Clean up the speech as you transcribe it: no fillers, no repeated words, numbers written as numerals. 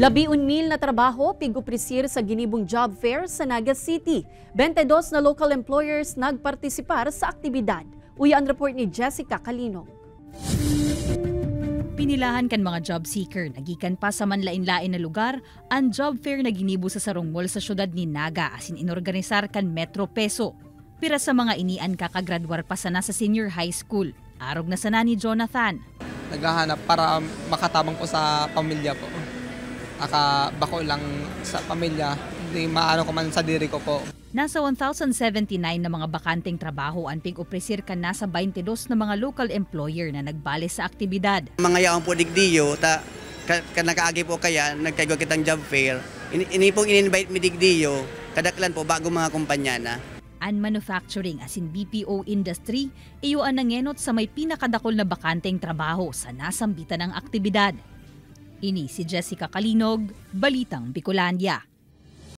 11,000 na trabaho pig-opresir sa ginibong job fair sa Naga City. 22 na local employers nagpartisipar sa aktibidad. Uya ang report ni Jessica Calino. Pinilahan kan mga job seeker, nagikan pa sa manlain-lain na lugar, ang job fair na ginibo sa Sarong Mall sa syudad ni Naga asin inorganisar kan Metro Peso. Pira sa mga inian kakagraduar pa sana sa senior high school. Arog na sana ni Jonathan. Naghahanap para makatabang po sa pamilya po. Bako lang sa pamilya, hindi maano ko man sa diri ko po. Nasa 1,079 na mga bakanteng trabaho ang pig-opresir ka nasa 22 na mga local employer na nagbale sa aktibidad. Mga yaong po digdiyo, nakaagi po kaya, nagkaigo kitang job fair. Ini pong in-invite mi digdiyo, kadaklan po bago mga kumpanya na. Ang manufacturing as in BPO industry, iyo ang nangenot sa may pinakadakol na bakanteng trabaho sa nasambitan ng aktibidad. Ini si Jessica Calinog, Balitang Bicolandia.